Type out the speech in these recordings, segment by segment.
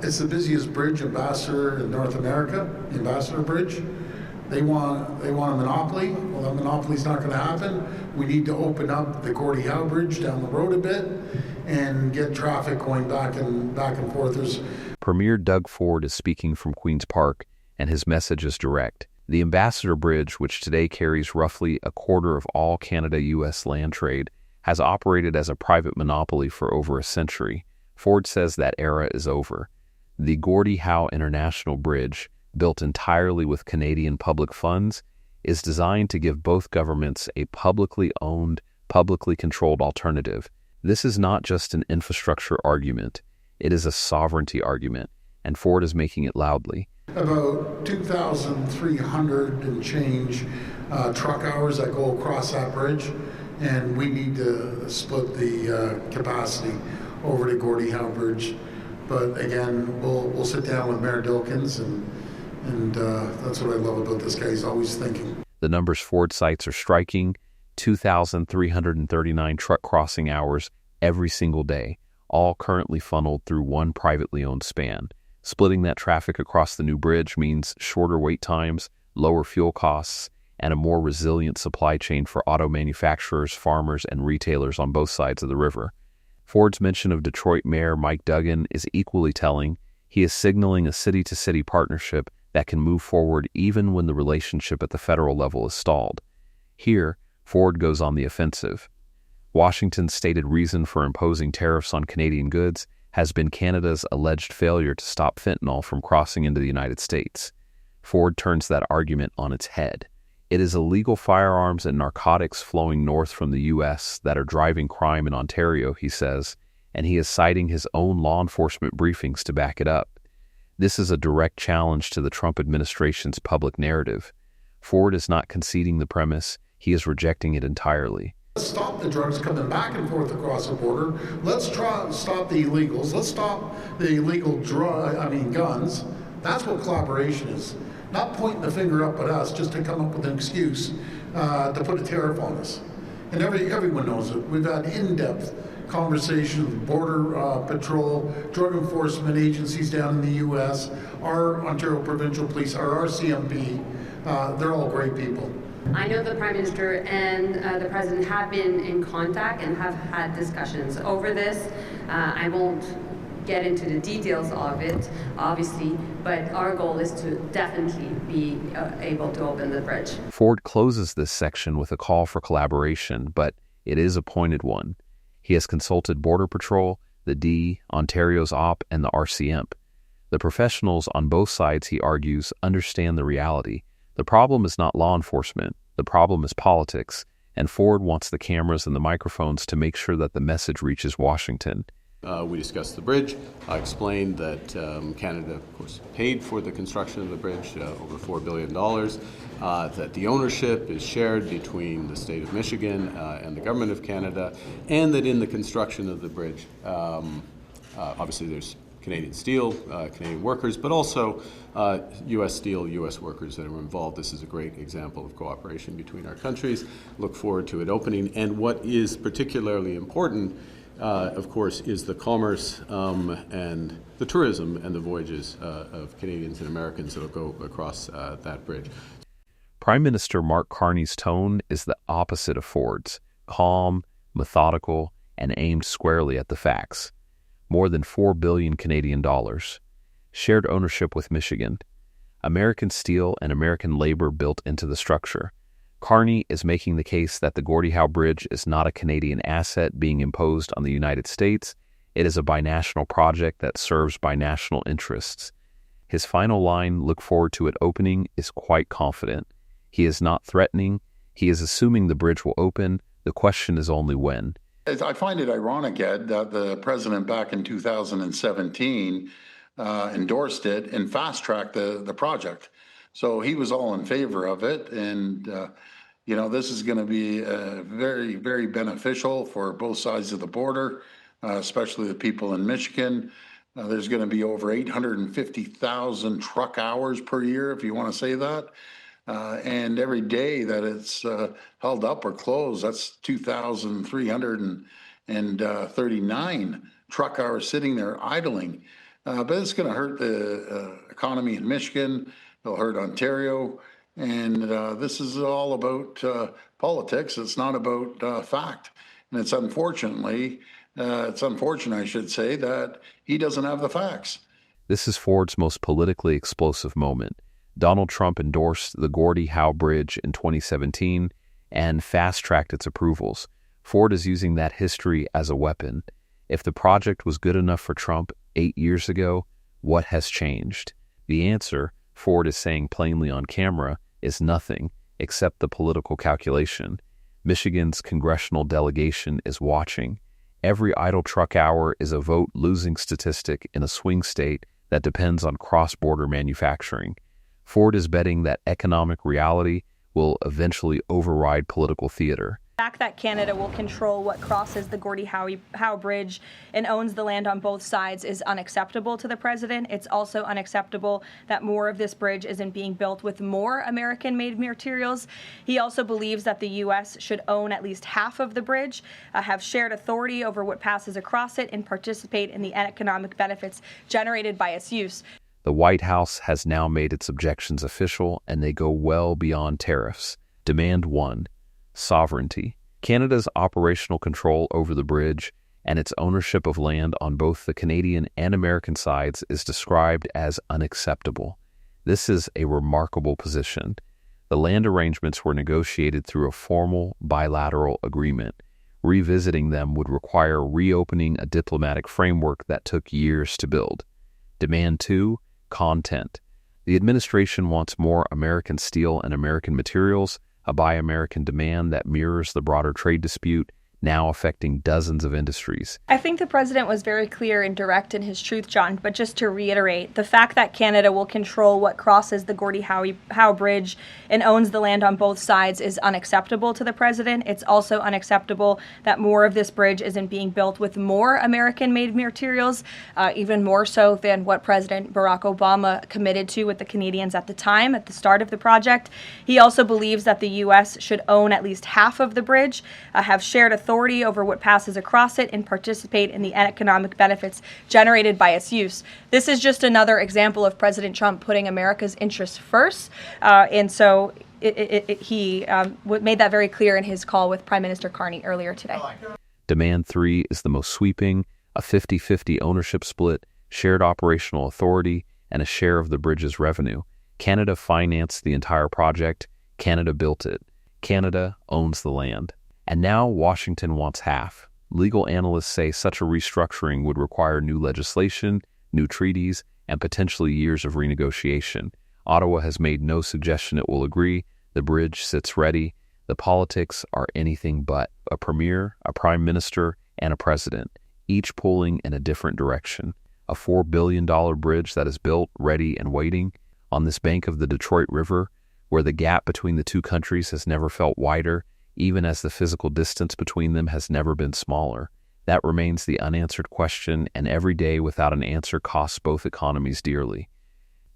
It's the busiest bridge, Ambassador, in North America, the Ambassador Bridge. They want a monopoly. Well, that monopoly's not going to happen. We need to open up the Gordie Howe Bridge down the road a bit and get traffic going back and forth. Premier Doug Ford is speaking from Queen's Park, and his message is direct. The Ambassador Bridge, which today carries roughly a quarter of all Canada-U.S. land trade, has operated as a private monopoly for over a century. Ford says that era is over. The Gordie Howe International Bridge, built entirely with Canadian public funds, is designed to give both governments a publicly owned, publicly controlled alternative. This is not just an infrastructure argument. It is a sovereignty argument, and Ford is making it loudly. About 2,300 and change truck hours that go across that bridge, and we need to split the capacity over to Gordie Howe Bridge. But again, we'll sit down with Mayor Dilkins, and that's what I love about this guy. He's always thinking. The numbers Ford cites are striking: 2,339 truck crossing hours every single day, all currently funneled through one privately owned span. Splitting that traffic across the new bridge means shorter wait times, lower fuel costs, and a more resilient supply chain for auto manufacturers, farmers, and retailers on both sides of the river. Ford's mention of Detroit Mayor Mike Duggan is equally telling. He is signaling a city-to-city partnership that can move forward even when the relationship at the federal level is stalled. Here, Ford goes on the offensive. Washington's stated reason for imposing tariffs on Canadian goods has been Canada's alleged failure to stop fentanyl from crossing into the United States. Ford turns that argument on its head. It is illegal firearms and narcotics flowing north from the U.S. that are driving crime in Ontario, he says, and he is citing his own law enforcement briefings to back it up. This is a direct challenge to the Trump administration's public narrative. Ford is not conceding the premise, he is rejecting it entirely. Let's stop the drugs coming back and forth across the border. Let's try to stop the illegals. Let's stop the illegal guns. That's what collaboration is. Not pointing the finger up at us just to come up with an excuse to put a tariff on us. And everyone knows it. We've had in-depth conversations with Border Patrol, drug enforcement agencies down in the U.S., our Ontario Provincial Police, our RCMP. They're all great people. I know the Prime Minister and the President have been in contact and have had discussions over this. I won't get into the details of it, obviously, but our goal is to definitely be able to open the bridge. Ford closes this section with a call for collaboration, but it is a pointed one. He has consulted Border Patrol, the D, Ontario's OP, and the RCMP. The professionals on both sides, he argues, understand the reality. The problem is not law enforcement. The problem is politics, and Ford wants the cameras and the microphones to make sure that the message reaches Washington. We discussed the bridge. I explained that Canada, of course, paid for the construction of the bridge, over $4 billion, that the ownership is shared between the state of Michigan and the government of Canada, and that in the construction of the bridge, obviously there's Canadian steel, Canadian workers, but also U.S. steel, U.S. workers that are involved. This is a great example of cooperation between our countries. Look forward to it opening. And what is particularly important, of course, is the commerce and the tourism and the voyages of Canadians and Americans that will go across that bridge. Prime Minister Mark Carney's tone is the opposite of Ford's: calm, methodical, and aimed squarely at the facts. More than $4 billion Canadian dollars. Shared ownership with Michigan. American steel and American labor built into the structure. Carney is making the case that the Gordie Howe Bridge is not a Canadian asset being imposed on the United States. It is a binational project that serves binational interests. His final line, "Look forward to it opening," is quite confident. He is not threatening. He is assuming the bridge will open. The question is only when. I find it ironic, Ed, that the president back in 2017 endorsed it and fast-tracked the project. So he was all in favor of it. And, this is going to be very, very beneficial for both sides of the border, especially the people in Michigan. There's going to be over 850,000 truck hours per year, if you want to say that. And every day that it's held up or closed, that's 2,339 truck hours sitting there idling. But it's going to hurt the economy in Michigan. It'll hurt Ontario. And this is all about politics. It's not about fact. And it's unfortunate, I should say, that he doesn't have the facts. This is Ford's most politically explosive moment. Donald Trump endorsed the Gordie Howe Bridge in 2017 and fast-tracked its approvals. Ford is using that history as a weapon. If the project was good enough for Trump 8 years ago, what has changed? The answer, Ford is saying plainly on camera, is nothing except the political calculation. Michigan's congressional delegation is watching. Every idle truck hour is a vote-losing statistic in a swing state that depends on cross-border manufacturing. Ford is betting that economic reality will eventually override political theater. The fact that Canada will control what crosses the Gordie Howe Bridge and owns the land on both sides is unacceptable to the president. It's also unacceptable that more of this bridge isn't being built with more American-made materials. He also believes that the U.S. should own at least half of the bridge, have shared authority over what passes across it, and participate in the economic benefits generated by its use. The White House has now made its objections official, and they go well beyond tariffs. Demand 1. Sovereignty. Canada's operational control over the bridge and its ownership of land on both the Canadian and American sides is described as unacceptable. This is a remarkable position. The land arrangements were negotiated through a formal bilateral agreement. Revisiting them would require reopening a diplomatic framework that took years to build. Demand 2. Content. The administration wants more American steel and American materials, a Buy American demand that mirrors the broader trade dispute now affecting dozens of industries. I think the president was very clear and direct in his truth, John, but just to reiterate, the fact that Canada will control what crosses the Gordie Howe Bridge and owns the land on both sides is unacceptable to the president. It's also unacceptable that more of this bridge isn't being built with more American-made materials, even more so than what President Barack Obama committed to with the Canadians at the time, at the start of the project. He also believes that the U.S. should own at least half of the bridge, have shared authority over what passes across it, and participate in the economic benefits generated by its use. This is just another example of President Trump putting America's interests first, and so he made that very clear in his call with Prime Minister Carney earlier today. Demand 3 is the most sweeping, a 50-50 ownership split, shared operational authority, and a share of the bridge's revenue. Canada financed the entire project. Canada built it. Canada owns the land. And now Washington wants half. Legal analysts say such a restructuring would require new legislation, new treaties, and potentially years of renegotiation. Ottawa has made no suggestion it will agree. The bridge sits ready. The politics are anything but. A premier, a prime minister, and a president, each pulling in a different direction. A $4 billion bridge that is built, ready, and waiting on this bank of the Detroit River, where the gap between the two countries has never felt wider, even as the physical distance between them has never been smaller. That remains the unanswered question, and every day without an answer costs both economies dearly.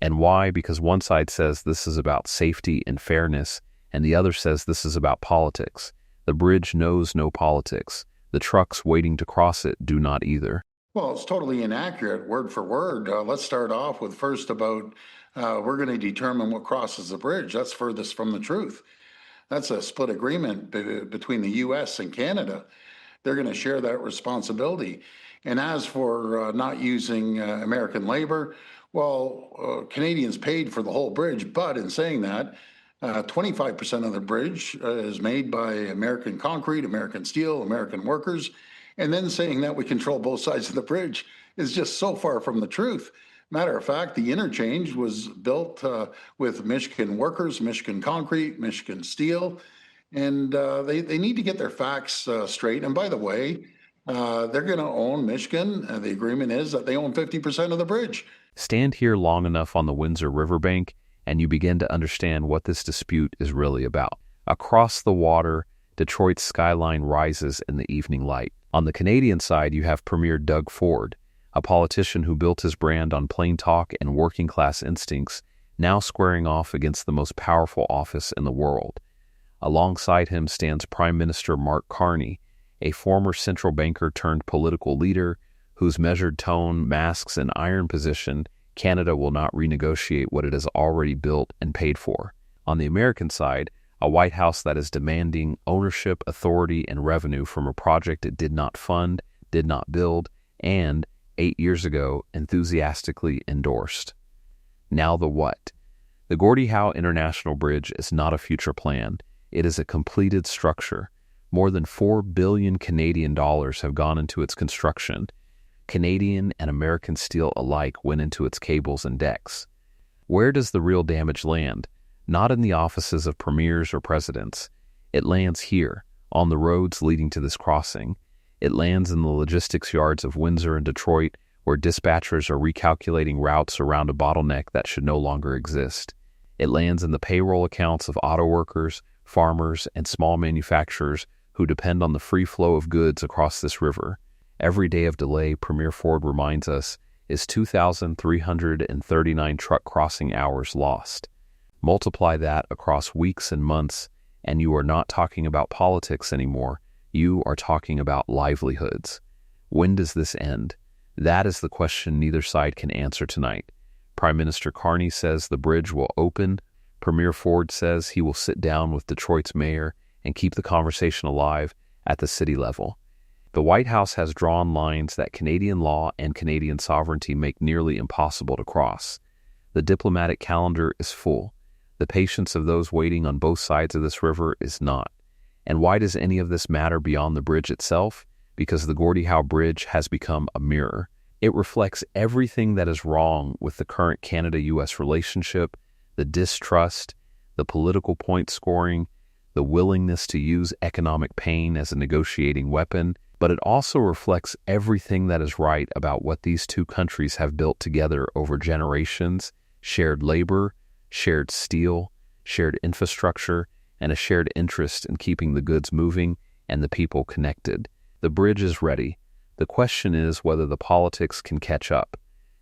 And why? Because one side says this is about safety and fairness, and the other says this is about politics. The bridge knows no politics. The trucks waiting to cross it do not either. Well, it's totally inaccurate, word for word. Let's start off with first about we're going to determine what crosses the bridge. That's furthest from the truth. That's a split agreement between the U.S. and Canada. They're going to share that responsibility. And as for not using American labor, well, Canadians paid for the whole bridge, but in saying that, 25% of the bridge is made by American concrete, American steel, American workers. And then saying that we control both sides of the bridge is just so far from the truth. Matter of fact, the interchange was built with Michigan workers, Michigan concrete, Michigan steel, and they need to get their facts straight. And by the way, they're going to own Michigan. The agreement is that they own 50% of the bridge. Stand here long enough on the Windsor Riverbank, and you begin to understand what this dispute is really about. Across the water, Detroit's skyline rises in the evening light. On the Canadian side, you have Premier Doug Ford, a politician who built his brand on plain talk and working-class instincts, now squaring off against the most powerful office in the world. Alongside him stands Prime Minister Mark Carney, a former central banker turned political leader whose measured tone masks an iron position Canada will not renegotiate what it has already built and paid for. On the American side, a White House that is demanding ownership, authority, and revenue from a project it did not fund, did not build, and, 8 years ago, enthusiastically endorsed. Now the what? The Gordie Howe International Bridge is not a future plan. It is a completed structure. More than 4 billion Canadian dollars have gone into its construction. Canadian and American steel alike went into its cables and decks. Where does the real damage land? Not in the offices of premiers or presidents. It lands here, on the roads leading to this crossing. It lands in the logistics yards of Windsor and Detroit, where dispatchers are recalculating routes around a bottleneck that should no longer exist. It lands in the payroll accounts of auto workers, farmers, and small manufacturers who depend on the free flow of goods across this river. Every day of delay, Premier Ford reminds us, is 2,339 truck crossing hours lost. Multiply that across weeks and months, and you are not talking about politics anymore. You are talking about livelihoods. When does this end? That is the question neither side can answer tonight. Prime Minister Carney says the bridge will open. Premier Ford says he will sit down with Detroit's mayor and keep the conversation alive at the city level. The White House has drawn lines that Canadian law and Canadian sovereignty make nearly impossible to cross. The diplomatic calendar is full. The patience of those waiting on both sides of this river is not. And why does any of this matter beyond the bridge itself? Because the Gordie Howe Bridge has become a mirror. It reflects everything that is wrong with the current Canada-U.S. relationship, the distrust, the political point scoring, the willingness to use economic pain as a negotiating weapon, but it also reflects everything that is right about what these two countries have built together over generations: shared labor, shared steel, shared infrastructure, and a shared interest in keeping the goods moving and the people connected. The bridge is ready. The question is whether the politics can catch up.